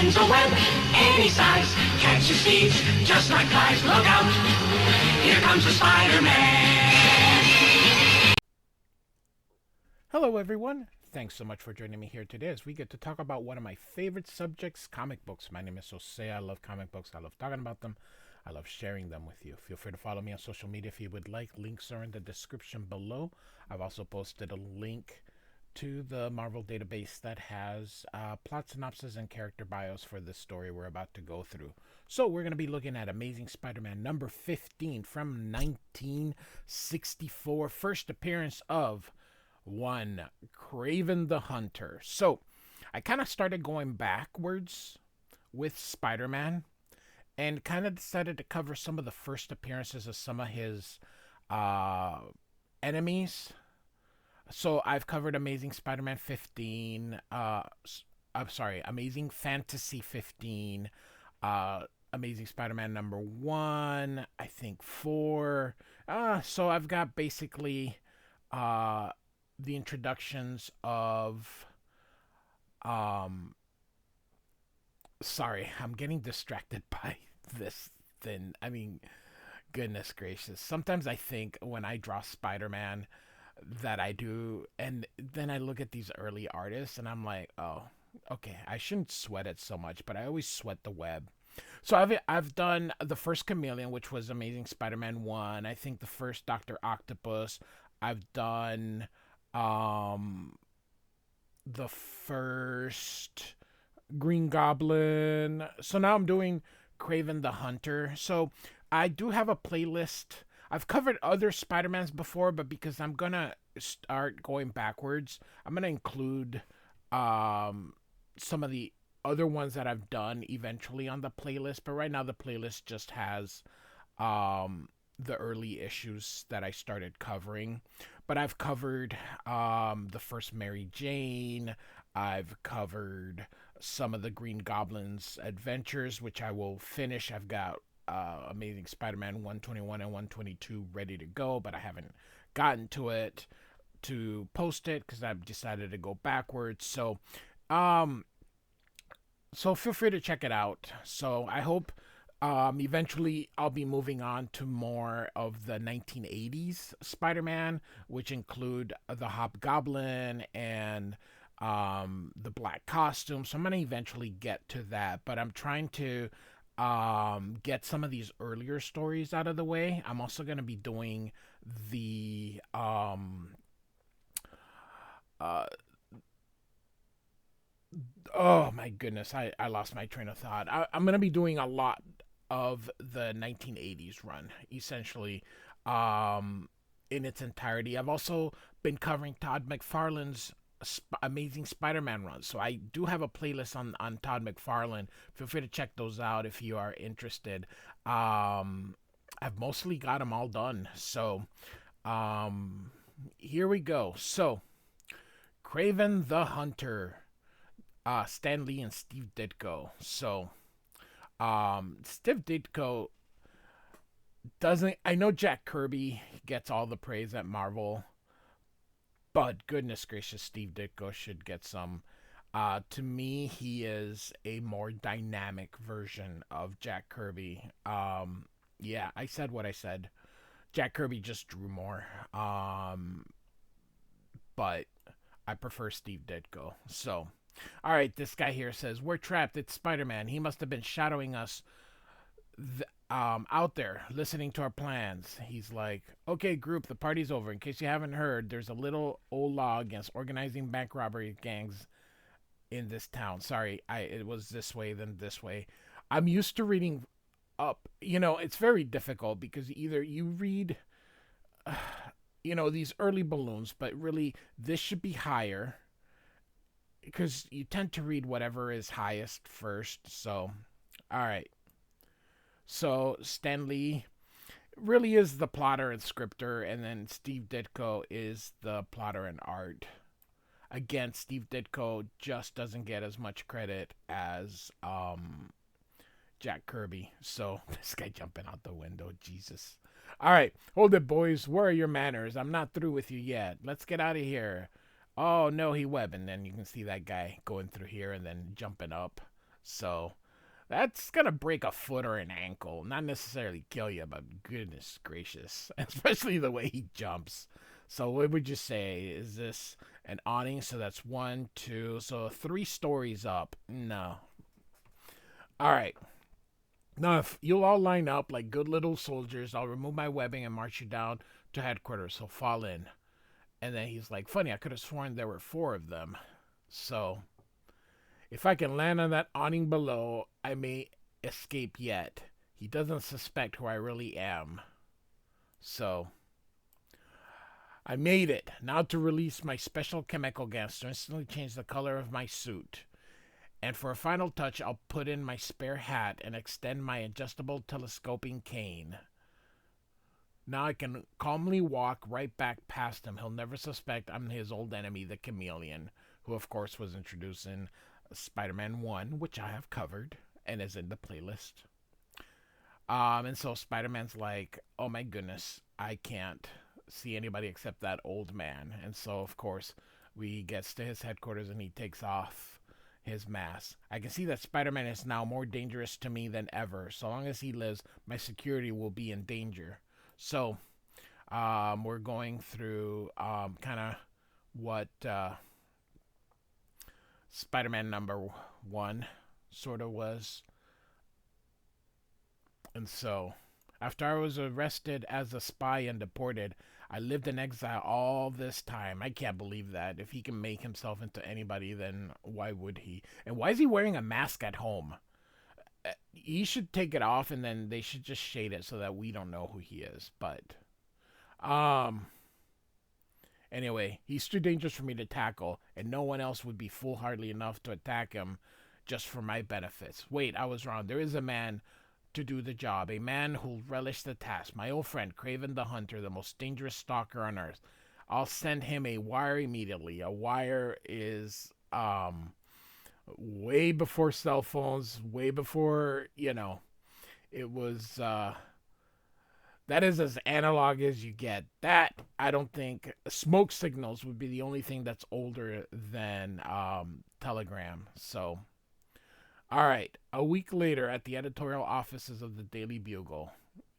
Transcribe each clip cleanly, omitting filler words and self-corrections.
spins a web any size, catches thieves just like flies. Look out, here comes the Spider-Man. Hello everyone, thanks so much for joining me here today as we get to talk about one of my favorite subjects, comic books. My name is Jose. I love comic books. I love talking about them. I love sharing them with you. Feel free to follow me on social media if you would like. Links are in the description below. I've also posted a link to the Marvel database that has plot synopsis and character bios for this story we're about to go through. So we're going to be looking at Amazing Spider-Man number 15 from 1964. First appearance of one Kraven the Hunter. So I kind of started going backwards with Spider-Man and kind of decided to cover some of the first appearances of some of his enemies. So I've covered Amazing Spider-Man 15, Amazing Fantasy 15, Amazing Spider-Man number 1, I think 4. So I've got basically the introductions of sorry, I'm getting distracted by this thing. I mean, goodness gracious. Sometimes I think when I draw Spider-Man that I do, and then I look at these early artists and I'm like, oh, okay, I shouldn't sweat it so much, but I always sweat the web. So I've done the first Chameleon, which was Amazing Spider-Man 1. I think the first Dr. Octopus. I've done the first Green Goblin. So now I'm doing Kraven the Hunter. So I do have a playlist. I've covered other Spider-Mans before, but because I'm going to start going backwards, I'm going to include some of the other ones that I've done eventually on the playlist. But right now the playlist just has the early issues that I started covering. But I've covered the first Mary Jane. I've covered some of the Green Goblin's adventures, which I will finish. I've got Amazing Spider-Man 121 and 122 ready to go, but I haven't gotten to it to post it because I've decided to go backwards. So feel free to check it out. So I hope eventually I'll be moving on to more of the 1980s Spider-Man, which include the Hobgoblin and the black costume. So I'm going to eventually get to that, but I'm trying to get some of these earlier stories out of the way. I'm also going to be doing the oh my goodness, I lost my train of thought. I'm going to be doing a lot of the 1980s run, essentially, in its entirety. I've also been covering Todd McFarlane's Amazing Spider-Man runs. So I do have a playlist on Todd McFarlane. Feel free to check those out if you are interested. I've mostly got them all done. So here we go. So Kraven the Hunter, Stan Lee and Steve Ditko. So Steve Ditko doesn't... I know Jack Kirby gets all the praise at Marvel, but goodness gracious, Steve Ditko should get some. To me, he is a more dynamic version of Jack Kirby. Yeah, I said what I said. Jack Kirby just drew more. But I prefer Steve Ditko. So, alright, this guy here says, we're trapped. It's Spider-Man. He must have been shadowing us out there, listening to our plans. He's like, okay, group, the party's over. In case you haven't heard, there's a little old law against organizing bank robbery gangs in this town. Sorry, it was this way, then this way. I'm used to reading up. You know, it's very difficult because either you read, these early balloons, but really this should be higher because you tend to read whatever is highest first. So, all right. So Stan Lee really is the plotter and scripter, and then Steve Ditko is the plotter and art. Again, Steve Ditko just doesn't get as much credit as Jack Kirby. So this guy jumping out the window, Jesus. All right, hold it, boys. Where are your manners? I'm not through with you yet. Let's get out of here. Oh no, he web, and then you can see that guy going through here and then jumping up. So that's gonna break a foot or an ankle. Not necessarily kill you, but goodness gracious. Especially the way he jumps. So what would you say? Is this an awning? So that's one, two, so 3 stories up. No. Alright. Now if you'll all line up like good little soldiers, I'll remove my webbing and march you down to headquarters. So fall in. And then he's like, funny, I could have sworn there were 4 of them. So if I can land on that awning below, I may escape yet. He doesn't suspect who I really am. So I made it. Now to release my special chemical gas to instantly change the color of my suit. And for a final touch, I'll put in my spare hat and extend my adjustable telescoping cane. Now I can calmly walk right back past him. He'll never suspect I'm his old enemy, the chameleon, who of course was introduced in Spider-Man 1, which I have covered and is in the playlist. And so Spider-Man's like, oh my goodness, I can't see anybody except that old man. And so, of course, we gets to his headquarters and he takes off his mask. I can see that Spider-Man is now more dangerous to me than ever. So long as he lives, my security will be in danger. So, we're going through kind of what Spider-Man #1 sort of was. And so, after I was arrested as a spy and deported, I lived in exile all this time. I can't believe that. If he can make himself into anybody, then why would he? And why is he wearing a mask at home? He should take it off and then they should just shade it so that we don't know who he is. But, anyway, he's too dangerous for me to tackle, and no one else would be foolhardy enough to attack him just for my benefits. Wait, I was wrong. There is a man to do the job, a man who'll relish the task. My old friend, Kraven the Hunter, the most dangerous stalker on Earth. I'll send him a wire immediately. A wire is, way before cell phones, way before, it was, that is as analog as you get. That, I don't think, smoke signals would be the only thing that's older than telegram. So, all right. A week later, at the editorial offices of the Daily Bugle,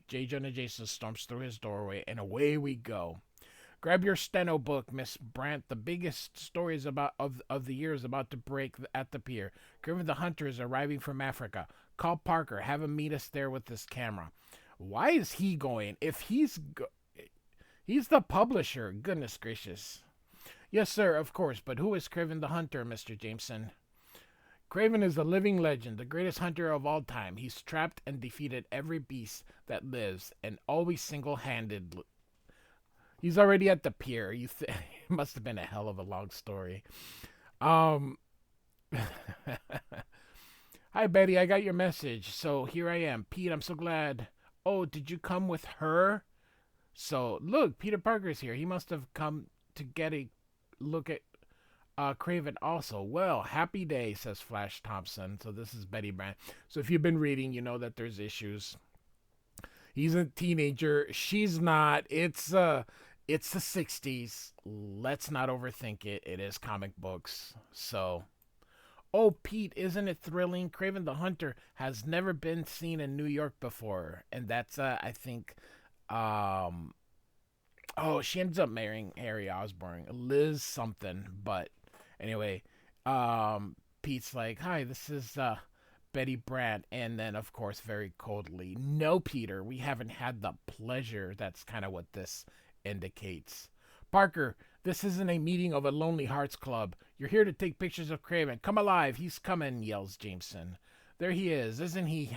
J. Jonah Jason storms through his doorway, and away we go. Grab your steno book, Miss Brandt. The biggest stories of the year is about to break at the pier. Kraven the Hunter is arriving from Africa. Call Parker. Have him meet us there with this camera. Why is he going? If he's the publisher. Goodness gracious. Yes, sir, of course. But who is Kraven the Hunter, Mr. Jameson? Kraven is a living legend, the greatest hunter of all time. He's trapped and defeated every beast that lives, and always single-handed. He's already at the pier. It must have been a hell of a long story. Hi, Betty. I got your message. So here I am. Pete, I'm so glad. Oh, did you come with her? So, look, Peter Parker's here. He must have come to get a look at Kraven also. Well, happy day, says Flash Thompson. So this is Betty Brant. So if you've been reading, you know that there's issues. He's a teenager. She's not. It's the 60s. Let's not overthink it. It is comic books. So, oh, Pete, isn't it thrilling? Kraven the Hunter has never been seen in New York before. And that's, I think, she ends up marrying Harry Osborn. Liz something. But anyway, Pete's like, hi, this is, Betty Brandt, and then, of course, very coldly, no, Peter, we haven't had the pleasure. That's kind of what this indicates. Parker, this isn't a meeting of a Lonely Hearts Club. You're here to take pictures of Kraven. Come alive, he's coming, yells Jameson. There he is. Isn't he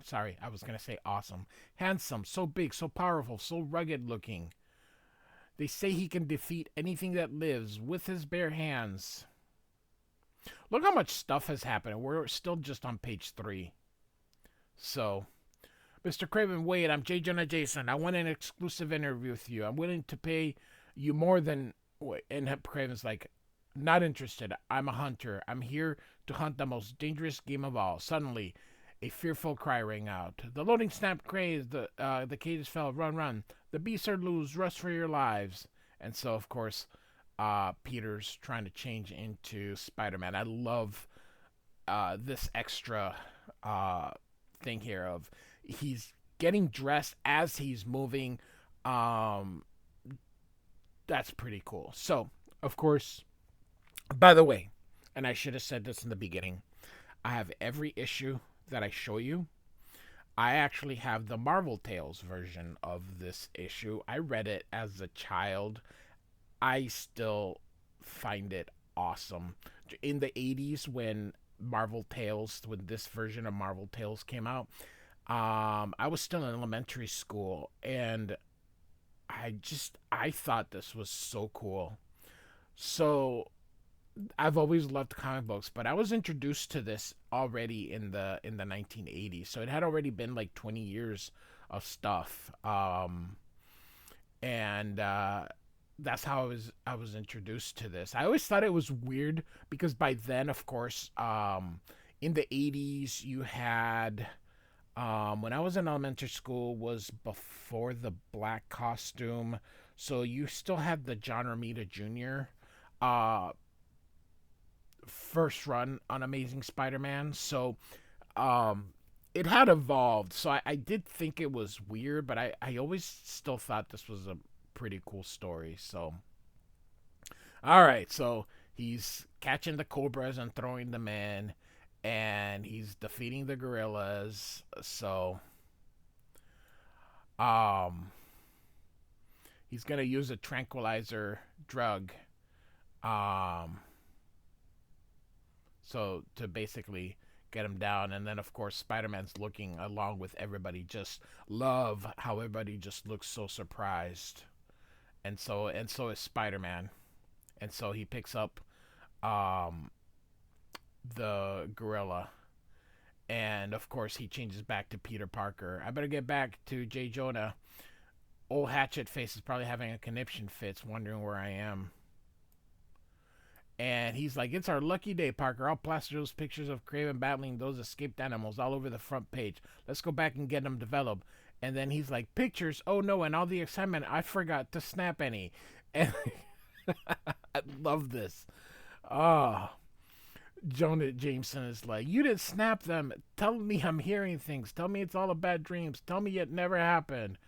sorry, I was going to say awesome. Handsome, so big, so powerful, so rugged looking. They say he can defeat anything that lives with his bare hands. Look how much stuff has happened. We're still just on page 3. So, Mr. Kraven, wait, I'm J. Jonah Jason. I want an exclusive interview with you. I'm willing to pay you more than... And Kraven's like, not interested. I'm a hunter. I'm here to hunt the most dangerous game of all. Suddenly, a fearful cry rang out. The loading snapped crazed. The cages fell. Run, run. The beasts are loose. Rush for your lives. And so, of course... Peter's trying to change into Spider-Man. I love this extra uh, thing here of he's getting dressed as he's moving. Um, that's pretty cool. So, of course, by the way, and I should have said this in the beginning, I have every issue that I show you. I actually have the Marvel Tales version of this issue. I read it as a child. I still find it awesome. In the 80s, when when this version of Marvel Tales came out, I was still in elementary school, and I thought this was so cool. So I've always loved comic books, but I was introduced to this already in the 1980s. So it had already been like 20 years of stuff. And That's how I was introduced to this. I always thought it was weird because by then, of course, in the 80s you had when I was in elementary school was before the black costume. So you still had the John Romita Jr. uh first run on Amazing Spider-Man. So um it had evolved. So I did think it was weird, but I always still thought this was a pretty cool story. So all right, so he's catching the cobras and throwing them in, and he's defeating the gorillas. So um he's gonna use a tranquilizer drug. Um so to basically get him down, and then of course Spider-Man's looking along with everybody, just love how everybody just looks so surprised. And so is Spider-Man. And so he picks up um the gorilla, and of course he changes back to Peter Parker. I better get back to J. Jonah. Old Hatchet Face is probably having a conniption fits, wondering where I am. And he's like, "It's our lucky day, Parker. I'll plaster those pictures of Kraven battling those escaped animals all over the front page. Let's go back and get them developed." And then he's like, "Pictures? Oh no, and all the excitement, I forgot to snap any." And I love this. Oh, Jonah Jameson is like, "You didn't snap them. Tell me I'm hearing things. Tell me it's all a bad dreams. Tell me it never happened."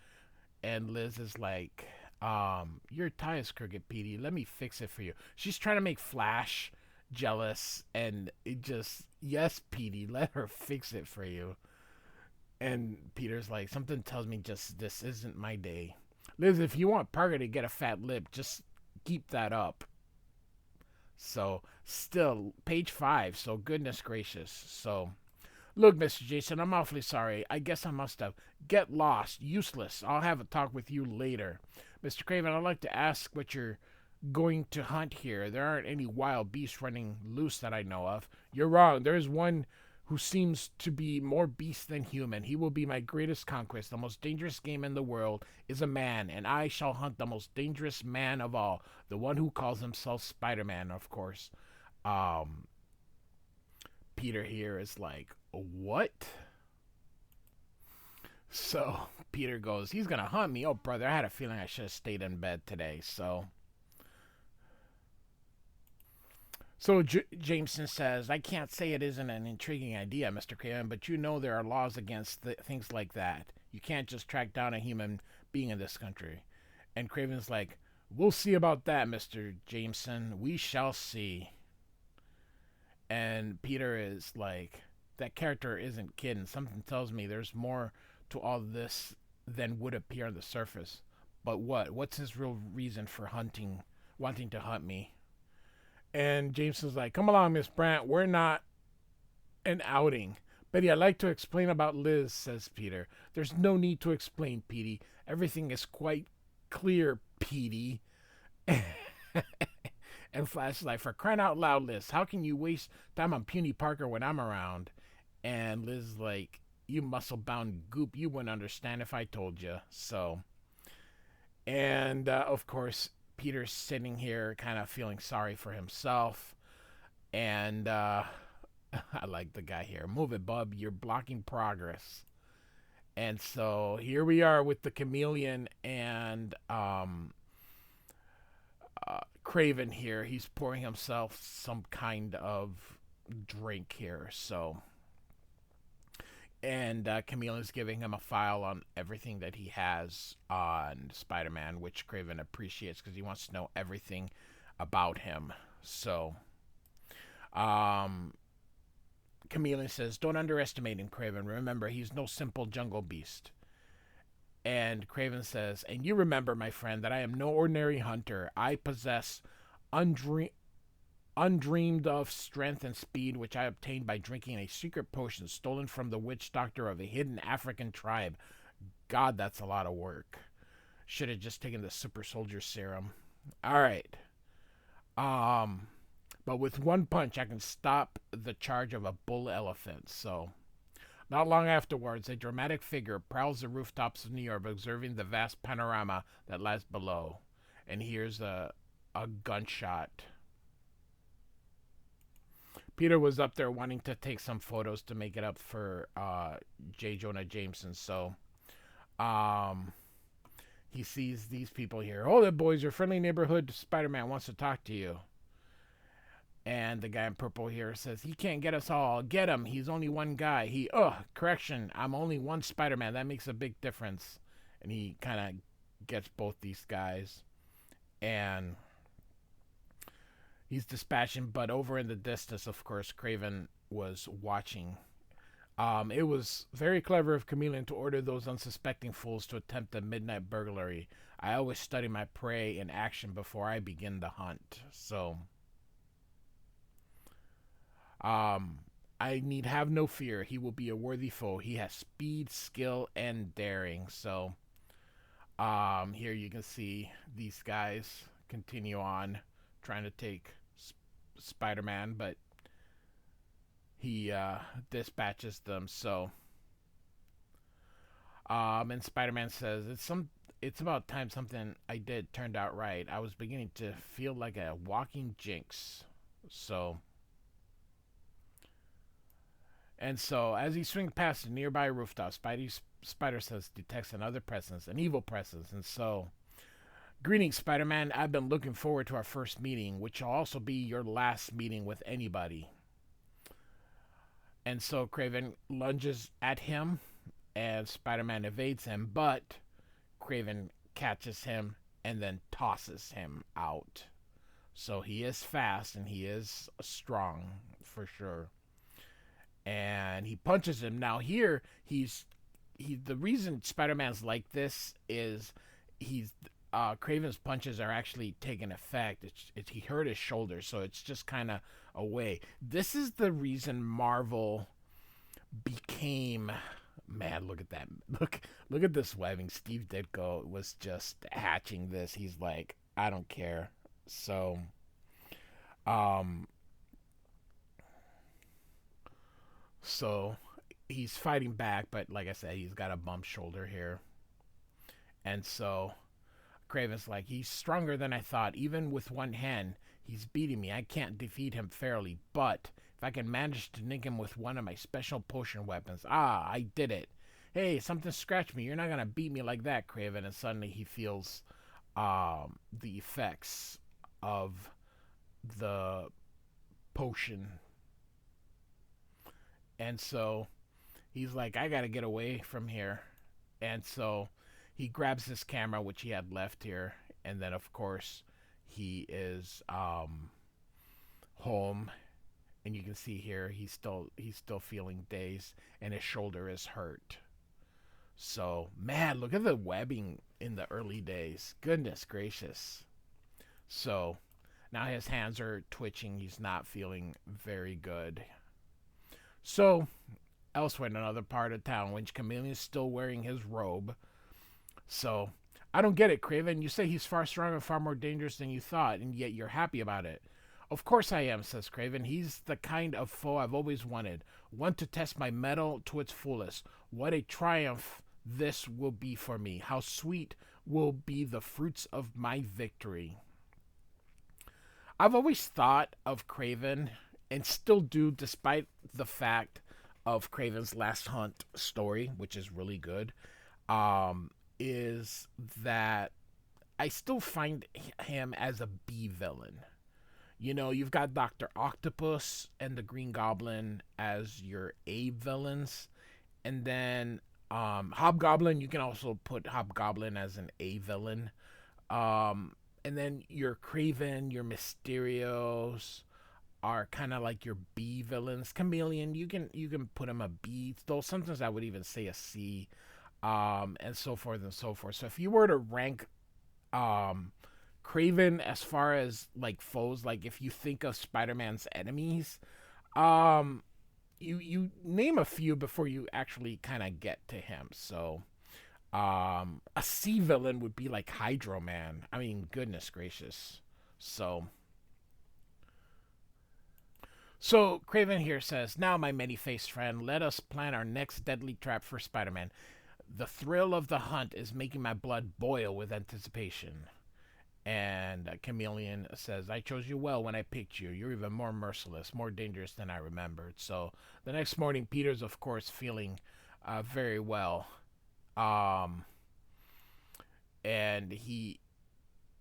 And Liz is like, "Your tie is crooked, Petey. Let me fix it for you." She's trying to make Flash jealous, and it just, yes, Petey, let her fix it for you. And Peter's like, "Something tells me just this isn't my day." Liz, if you want Parker to get a fat lip, just keep that up. So, still, page 5. So, goodness gracious. So, look, Mr. Jason, I'm awfully sorry. I guess I must have. Get lost. Useless. I'll have a talk with you later. Mr. Kraven, I'd like to ask what you're going to hunt here. There aren't any wild beasts running loose that I know of. You're wrong. There is one who seems to be more beast than human. He will be my greatest conquest. The most dangerous game in the world is a man, and I shall hunt the most dangerous man of all, the one who calls himself Spider-Man, of course. Um, Peter here is like, "What?" So Peter goes, "He's gonna hunt me. Oh, brother, I had a feeling I should have stayed in bed today." So Jameson says, "I can't say it isn't an intriguing idea, Mr. Kraven, but you know there are laws against things like that. You can't just track down a human being in this country." And Kraven's like, "We'll see about that, Mr. Jameson. We shall see." And Peter is like, "That character isn't kidding. Something tells me there's more to all this than would appear on the surface. But what? What's his real reason for wanting to hunt me?" And Jameson's like, "Come along, Miss Brandt. We're not an outing." "Betty, I'd like to explain about Liz," says Peter. "There's no need to explain, Petey. Everything is quite clear, Petey." And Flash is like, "For crying out loud, Liz, how can you waste time on puny Parker when I'm around?" And Liz is like, "You muscle-bound goop, you wouldn't understand if I told you." So, and of course, Peter's sitting here kind of feeling sorry for himself. And I like the guy here. "Move it, bub. You're blocking progress." And so here we are with the chameleon and Kraven here. He's pouring himself some kind of drink here. So, and Chameleon's giving him a file on everything that he has on Spider-Man, which Kraven appreciates because he wants to know everything about him. So, um, Chameleon says, "Don't underestimate him, Kraven. Remember, he's no simple jungle beast." And Kraven says, "And you remember, my friend, that I am no ordinary hunter. I possess undreamed of strength and speed, which I obtained by drinking a secret potion stolen from the witch doctor of a hidden African tribe. God, that's a lot of work. Should have just taken the super soldier serum. All right. But with one punch, I can stop the charge of a bull elephant." So, not long afterwards, a dramatic figure prowls the rooftops of New York, observing the vast panorama that lies below, and hears a gunshot. Peter was up there wanting to take some photos to make it up for J. Jonah Jameson. So, he sees these people here. "Hold it, boys! Your friendly neighborhood Spider-Man wants to talk to you." And the guy in purple here says, "He can't get us all. Get him. He's only one guy. Correction. I'm only one Spider-Man. That makes a big difference." And he kind of gets both these guys. And he's dispatching, but over in the distance, of course, Kraven was watching. It was very clever of Chameleon to order those unsuspecting fools to attempt a midnight burglary. I always study my prey in action before I begin the hunt. So, I need have no fear. He will be a worthy foe. He has speed, skill, and daring. So, here you can see these guys continue on trying to take Spider-Man, but he dispatches them. So, and Spider-Man says, It's about time something I did turned out right. I was beginning to feel like a walking jinx." So, and so, as he swings past a nearby rooftop, Spider Sense detects another presence, an evil presence. And so, "Greetings, Spider-Man. I've been looking forward to our first meeting, which will also be your last meeting with anybody." And so, Kraven lunges at him, and Spider-Man evades him, but Kraven catches him and then tosses him out. So, he is fast and he is strong, for sure. And he punches him. Now here the reason Spider-Man's like this is Kraven's punches are actually taking effect. He hurt his shoulder, so it's just kind of away. This is the reason Marvel became, man, look at that. Look at this webbing. Steve Ditko was just hatching this. He's like, I don't care. So So he's fighting back, but like I said, he's got a bump shoulder here. And so Kraven's like, "He's stronger than I thought. Even with one hand, he's beating me. I can't defeat him fairly, but if I can manage to nick him with one of my special potion weapons, I did it. Hey, something scratched me. You're not going to beat me like that, Kraven." And suddenly he feels the effects of the potion. And so he's like, "I got to get away from here." And so he grabs his camera, which he had left here. And then, of course, he is home. And you can see here he's still feeling dazed, and his shoulder is hurt. So, man, look at the webbing in the early days. Goodness gracious. So now his hands are twitching. He's not feeling very good. So, elsewhere in another part of town, when Chameleon is still wearing his robe. So, "I don't get it, Kraven. You say he's far stronger and far more dangerous than you thought, and yet you're happy about it." "Of course I am," says Kraven. "He's the kind of foe I've always wanted. One to test my mettle to its fullest. What a triumph this will be for me. How sweet will be the fruits of my victory." I've always thought of Kraven, and still do, despite the fact of Kraven's Last Hunt story, which is really good, is that I still find him as a B villain. You've got Dr. Octopus and the Green Goblin as your A villains. And then Hobgoblin, you can also put Hobgoblin as an A villain. Um, and then your Kraven, your Mysterios are kind of like your B villains. Chameleon, you can put him a B. Though sometimes I would even say a C, and so forth and so forth. So if you were to rank um, Kraven as far as like foes, like if you think of Spider-Man's enemies, um, you name a few before you actually kind of get to him. So a C villain would be like Hydro Man. I mean, goodness gracious. So Craven here says, "Now, my many-faced friend, let us plan our next deadly trap for Spider-Man. The thrill of the hunt is making my blood boil with anticipation." And Chameleon says, "I chose you well when I picked you. You're even more merciless, more dangerous than I remembered." So the next morning, Peter's, of course, feeling very well. Um, and he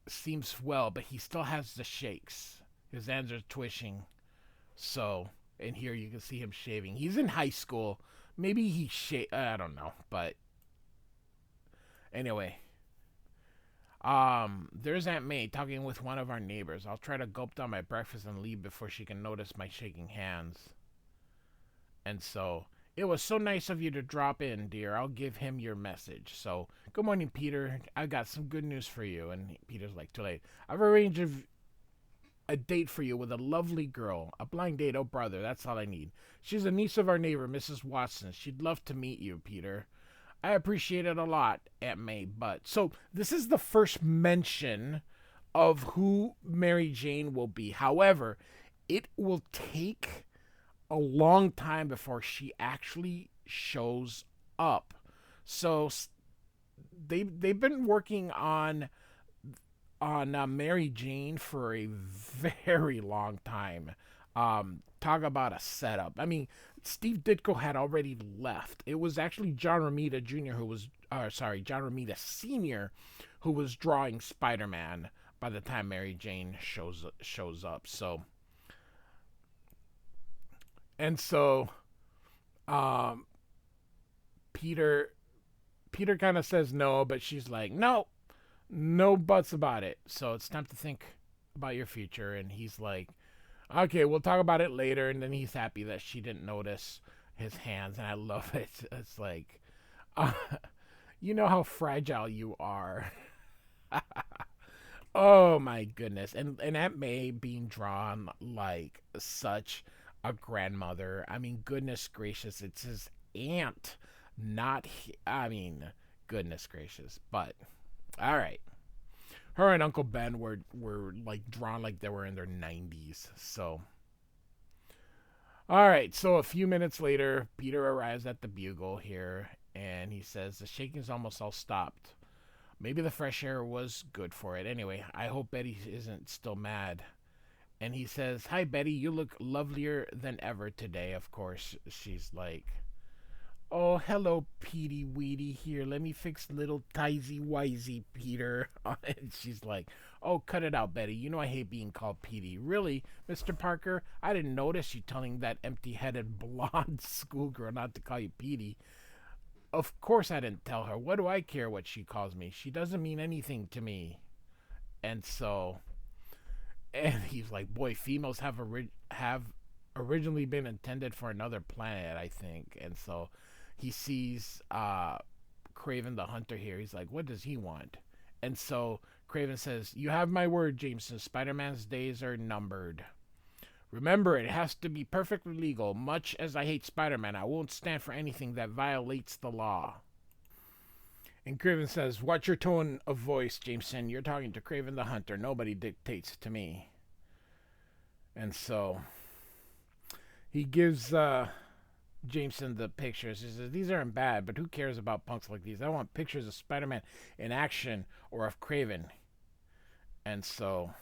seems well, but he still has the shakes. His hands are twitching. So, and here you can see him shaving. He's in high school. Maybe he I don't know, but anyway. There's Aunt May talking with one of our neighbors. I'll try to gulp down my breakfast and leave before she can notice my shaking hands. And so, "It was so nice of you to drop in, dear. I'll give him your message." So, "Good morning, Peter. I got some good news for you." And Peter's like, "Too late. I've arranged a date for you with a lovely girl. A blind date, oh brother, that's all I need. She's a niece of our neighbor, Mrs. Watson. She'd love to meet you, Peter." "I appreciate it a lot, Aunt May, but..." So this is the first mention of who Mary Jane will be. However, it will take a long time before she actually shows up. So they've been working on Mary Jane for a very long time. Talk about a setup. I mean, Steve Ditko had already left. It was actually John Romita Jr. who was, John Romita Sr. who was drawing Spider-Man by the time Mary Jane shows up. So, and so, um, Peter Peter kind of says no, but she's like, "No, no buts about it. So it's time to think about your future." And he's like, "Okay, we'll talk about it later." And then he's happy that she didn't notice his hands, and I love it. It's like, uh, you know how fragile you are. Oh my goodness. And Aunt May being drawn like such a grandmother. I mean, goodness gracious, it's his aunt, not I mean, goodness gracious. But all right. Her and Uncle Ben were like drawn like they were in their 90s. So all right, so a few minutes later, Peter arrives at the Bugle here, and he says the shaking's almost all stopped. Maybe the fresh air was good for it. Anyway, I hope Betty isn't still mad. And he says, "Hi, Betty. You look lovelier than ever today." Of course, she's like, "Oh, hello, Petey Weedy. Here, let me fix little Tizy Wizy Peter." And she's like, "Oh, cut it out, Betty. You know I hate being called Petey." "Really, Mr. Parker? I didn't notice you telling that empty-headed blonde schoolgirl not to call you Petey." "Of course I didn't tell her. What do I care what she calls me? She doesn't mean anything to me." And so, and he's like, "Boy, females have originally been intended for another planet, I think." And so he sees Craven the Hunter here. He's like, "What does he want?" And so Craven says, "You have my word, Jameson. Spider-Man's days are numbered. Remember, it has to be perfectly legal. Much as I hate Spider-Man, I won't stand for anything that violates the law." And Craven says, "Watch your tone of voice, Jameson. You're talking to Craven the Hunter. Nobody dictates to me." And so he gives Jameson the pictures. He says, "These aren't bad, but who cares about punks like these? I want pictures of Spider-Man in action or of Craven." And so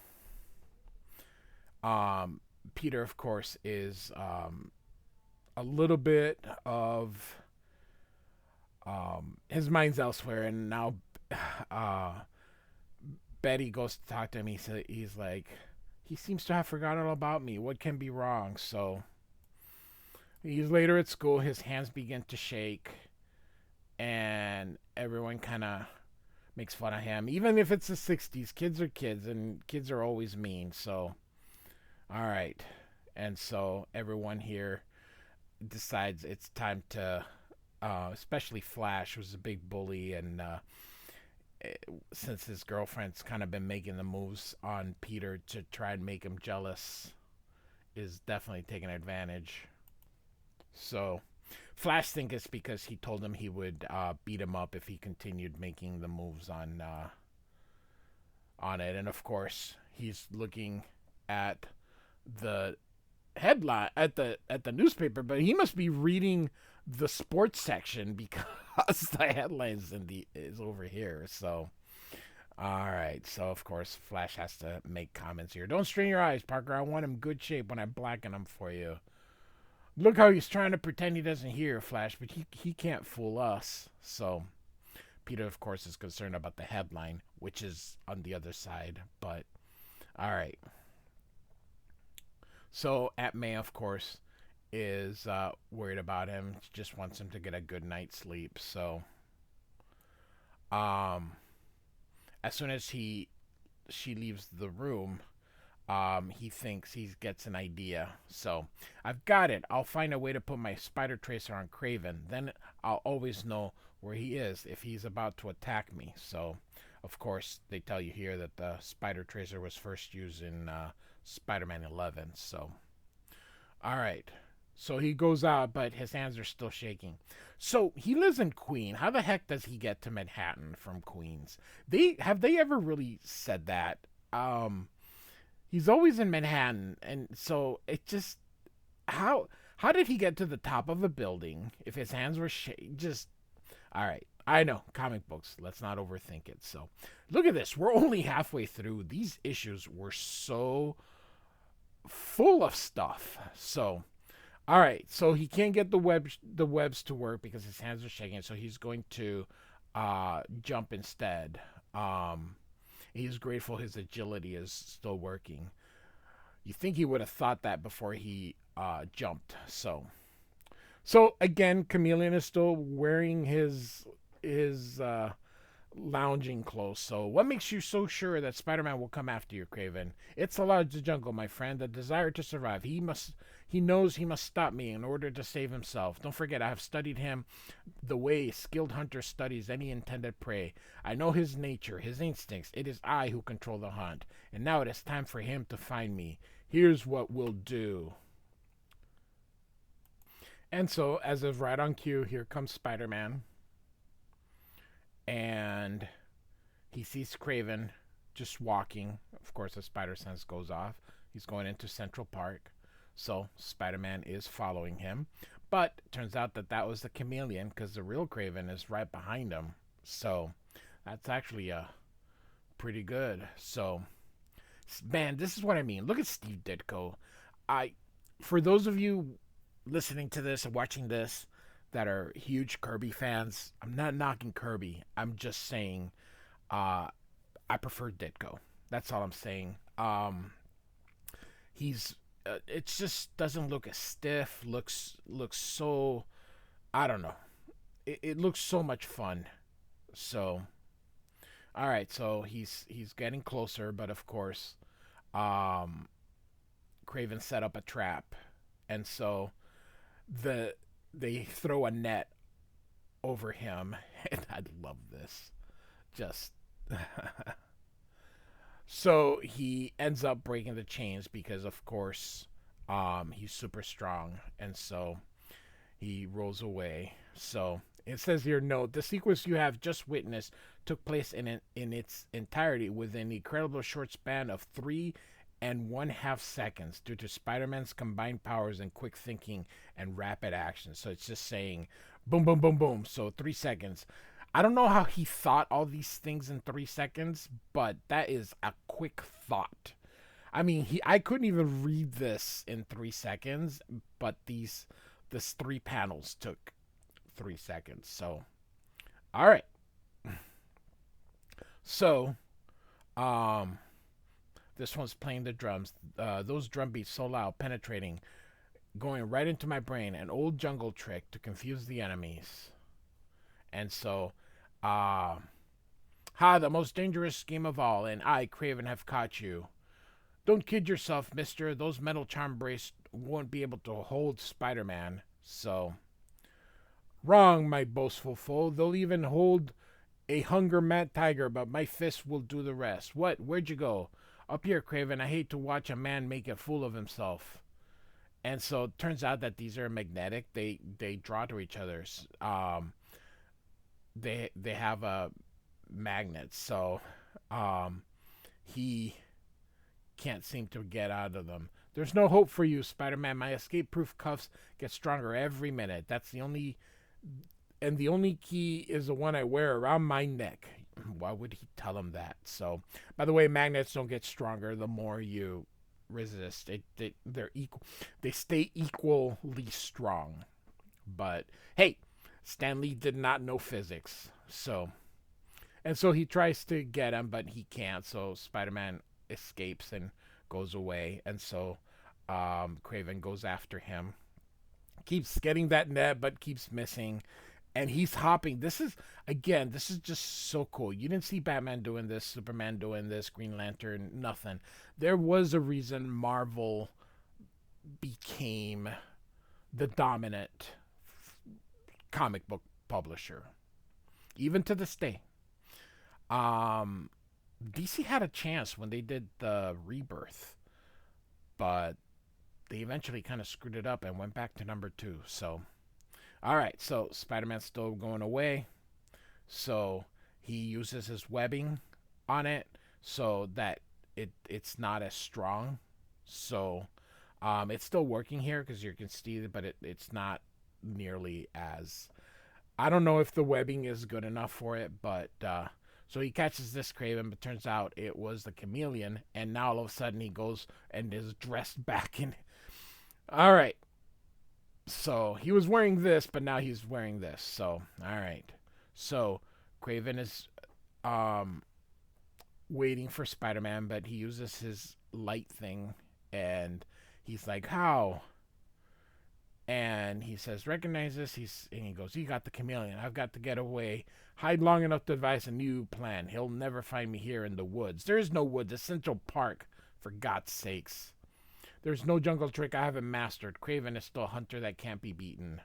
um, Peter, of course, is a little bit of his mind's elsewhere, and now uh, Betty goes to talk to him. He's like, he seems to have forgotten all about me. What can be wrong? So he's later at school. His hands begin to shake, and everyone kind of makes fun of him. Even if it's the 60s, kids are kids, and kids are always mean. So, all right. And so everyone here decides it's time to, especially Flash, who's a big bully, and since his girlfriend's kind of been making the moves on Peter to try and make him jealous, is definitely taking advantage. So Flash thinks it's because he told him he would beat him up if he continued making the moves on it, and of course he's looking at the headline at the newspaper, but he must be reading the sports section because the headlines is over here. So, all right. So of course, Flash has to make comments here. Don't strain your eyes, Parker. I want him good shape when I blacken him for you. Look how he's trying to pretend he doesn't hear, Flash, but he can't fool us. So Peter, of course, is concerned about the headline, which is on the other side. But all right. So Aunt May, of course, is worried about him. She just wants him to get a good night's sleep. So, as soon as she leaves the room, he thinks he gets an idea. So, I've got it. I'll find a way to put my spider tracer on Kraven. Then I'll always know where he is if he's about to attack me. So, of course, they tell you here that the spider tracer was first used in Spider-Man 11. So, all right. So he goes out, but his hands are still shaking. So he lives in Queens. How the heck does he get to Manhattan from Queens? They ever really said that? He's always in Manhattan, and so it just how did he get to the top of a building if his hands were just all right. I know, comic books. Let's not overthink it. So, look at this. We're only halfway through. These issues were so full of stuff. So, all right. So he can't get the webs to work because his hands are shaking. So he's going to jump instead. He's grateful his agility is still working. You think he would have thought that before he jumped. So again, Chameleon is still wearing his lounging clothes. So what makes you so sure that Spider-Man will come after you, Kraven? It's the law of the jungle, my friend. The desire to survive. He knows he must stop me in order to save himself. Don't forget, I have studied him the way a skilled hunter studies any intended prey. I know his nature, his instincts. It is I who control the hunt. And now it is time for him to find me. Here's what we'll do. And so, as of right on cue, here comes Spider-Man. And he sees Kraven just walking. Of course, the spider sense goes off. He's going into Central Park. So, Spider-Man is following him. But it turns out that was the Chameleon because the real Kraven is right behind him. So, that's actually pretty good. So, man, this is what I mean. Look at Steve Ditko. For those of you listening to this and watching this that are huge Kirby fans, I'm not knocking Kirby. I'm just saying I prefer Ditko. That's all I'm saying. He's it just doesn't look as stiff. Looks so, I don't know. It looks so much fun. So all right, so he's getting closer, but of course, Kraven set up a trap, and so they throw a net over him, and I love this. Just so he ends up breaking the chains because, of course, he's super strong, and so he rolls away. So it says here, note, the sequence you have just witnessed took place in its entirety within an incredible short span of 3.5 seconds due to Spider-Man's combined powers and quick thinking and rapid action. So it's just saying boom, boom, boom, boom. So 3 seconds. I don't know how he thought all these things in 3 seconds, but that is a quick thought. I mean, I couldn't even read this in 3 seconds, but this 3 panels took 3 seconds. So, all right. So, This one's playing the drums. Those drum beats so loud, penetrating, going right into my brain. An old jungle trick to confuse the enemies. And so, uh, the most dangerous scheme of all, and I, Kraven, have caught you. Don't kid yourself, mister. Those metal charm brace won't be able to hold Spider-Man. So, wrong, my boastful foe. They'll even hold a hunger mad tiger, but my fists will do the rest. What? Where'd you go? Up here, Kraven. I hate to watch a man make a fool of himself. And so it turns out that these are magnetic. They draw to each other. They have a magnet. So he can't seem to get out of them. There's no hope for you, Spider-Man. My escape-proof cuffs get stronger every minute. That's the only key is the one I wear around my neck. Why would he tell him that? So, by the way, magnets don't get stronger the more you resist. They're equal. They stay equally strong. But hey, Stan Lee did not know physics. So he tries to get him, but he can't. So Spider-Man escapes and goes away. And so Kraven goes after him. Keeps getting that net, but keeps missing. And he's hopping. This is just so cool. You didn't see Batman doing this, Superman doing this, Green Lantern, nothing. There was a reason Marvel became the dominant comic book publisher. Even to this day. DC had a chance when they did the Rebirth. But they eventually kind of screwed it up and went back to number 2. So, all right. So Spider-Man's still going away. So he uses his webbing on it so that it's not as strong. So it's still working here because you can see it, but it's not nearly as. I don't know if the webbing is good enough for it, but so he catches this Kraven, but turns out it was the chameleon, and now all of a sudden he goes and is dressed back in. All right. So he was wearing this, but now he's wearing this. So, all right. So Kraven is waiting for Spider-Man, but he uses his light thing, and he's like, how? And he says, recognize this. And he goes, you got the chameleon. I've got to get away. Hide long enough to devise a new plan. He'll never find me here in the woods. There is no woods. It's Central Park, for God's sakes. There's no jungle trick I haven't mastered. Kraven is still a hunter that can't be beaten.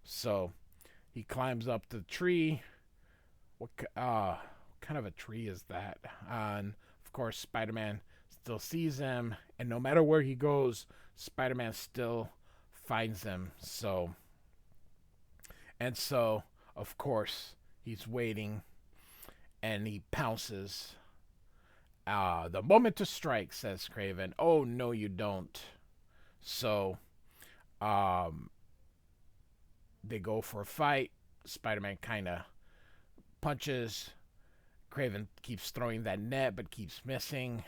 So he climbs up the tree. What kind of a tree is that? And of course, Spider-Man still sees him, and no matter where he goes, Spider-Man still finds him. So, of course, he's waiting, and he pounces. The moment to strike, says Kraven. Oh, no, you don't. So, they go for a fight. Spider-Man kind of punches. Kraven keeps throwing that net, but keeps missing.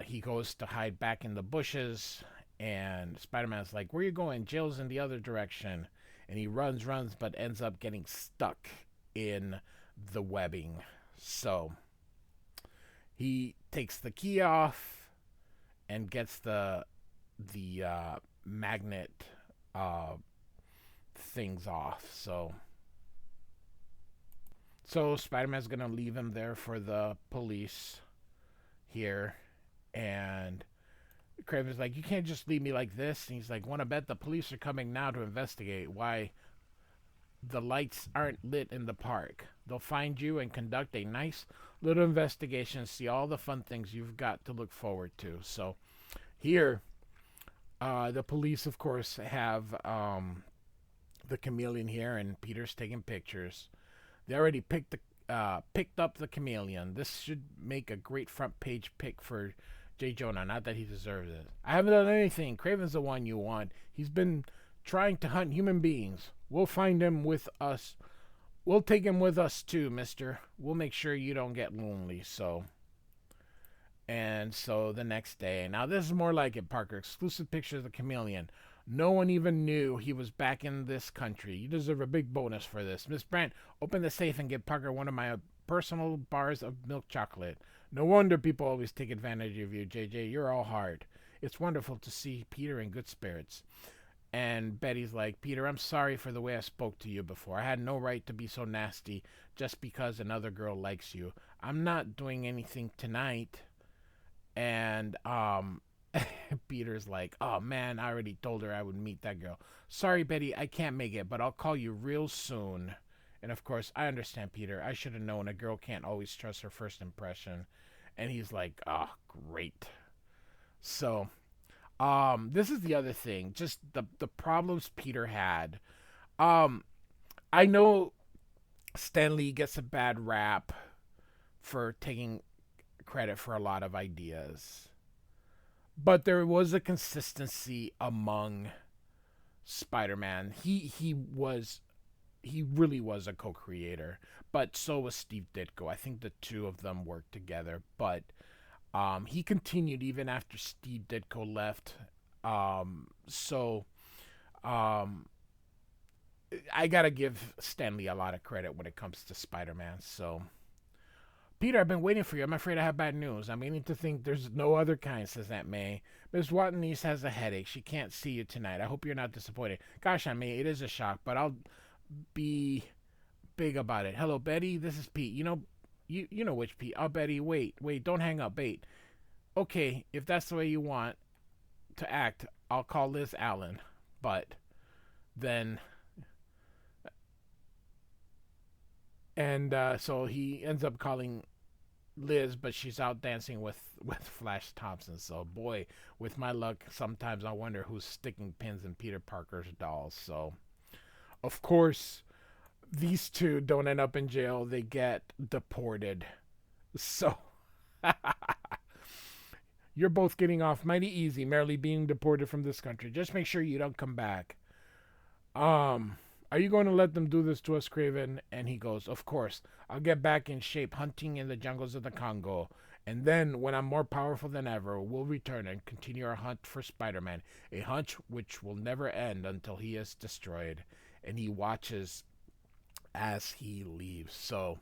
He goes to hide back in the bushes, and Spider-Man's like, where are you going? Jail's in the other direction. And he runs, but ends up getting stuck in the webbing. So he takes the key off and gets the magnet things off. So Spider-Man's going to leave him there for the police here. And Kraven's like, you can't just leave me like this. And he's like, want to bet the police are coming now to investigate why the lights aren't lit in the park. They'll find you and conduct a nice little investigation, see all the fun things you've got to look forward to. So here, the police, of course, have the chameleon here, and Peter's taking pictures. They already picked up the chameleon. This should make a great front page pick for J. Jonah. Not that he deserves it. I haven't done anything. Kraven's the one you want. He's been trying to hunt human beings. We'll find him with us. We'll take him with us too, mister. We'll make sure you don't get lonely. So the next day. Now this is more like it, Parker. Exclusive picture of the chameleon. No one even knew he was back in this country. You deserve a big bonus for this. Miss Brandt, open the safe and get Parker one of my personal bars of milk chocolate. No wonder people always take advantage of you, JJ. You're all hard. It's wonderful to see Peter in good spirits. And Betty's like, Peter, I'm sorry for the way I spoke to you before. I had no right to be so nasty just because another girl likes you. I'm not doing anything tonight. And Peter's like, oh man, I already told her I would meet that girl. Sorry, Betty, I can't make it, but I'll call you real soon. And of course, I understand, Peter. I should have known a girl can't always trust her first impression. And he's like, oh, great. So, this is the other thing, just the problems Peter had. Um, I know Stanley gets a bad rap for taking credit for a lot of ideas, but there was a consistency among Spider-Man. He really was a co-creator, but so was Steve Ditko. I think the two of them worked together, but he continued even after Steve Ditko left. So I gotta give Stanley a lot of credit when it comes to Spider-Man. So, Peter, I've been waiting for you. I'm afraid I have bad news. I'm beginning to think there's no other kind, says Aunt May. Miss Watney's has a headache. She can't see you tonight. I hope you're not disappointed. Gosh, Aunt May, it is a shock, but I'll be big about it. Hello, Betty. This is Pete. You know which Pete. Oh, Betty, wait, don't hang up. Wait. Okay, if that's the way you want to act, I'll call Liz Allen. But then, and so he ends up calling Liz, but she's out dancing with Flash Thompson. So boy, with my luck, sometimes I wonder who's sticking pins in Peter Parker's dolls. So, of course, these two don't end up in jail. They get deported. So, you're both getting off mighty easy, merely being deported from this country. Just make sure you don't come back. Are you going to let them do this to us, Kraven? And he goes, of course. I'll get back in shape hunting in the jungles of the Congo. And then, when I'm more powerful than ever, we'll return and continue our hunt for Spider-Man. A hunt which will never end until he is destroyed. And he watches as he leaves. So,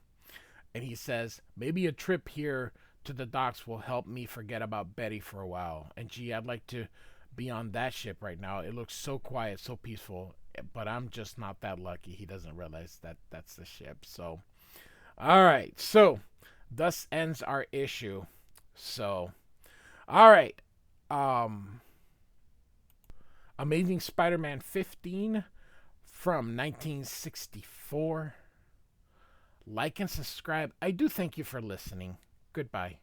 and he says, maybe a trip here to the docks will help me forget about Betty for a while. And gee, I'd like to be on that ship right now. It looks so quiet, so peaceful. But I'm just not that lucky. He doesn't realize that that's the ship. So, all right. So, thus ends our issue. So, all right. Amazing Spider-Man 15 from 1964. Like and subscribe. I do thank you for listening. Goodbye.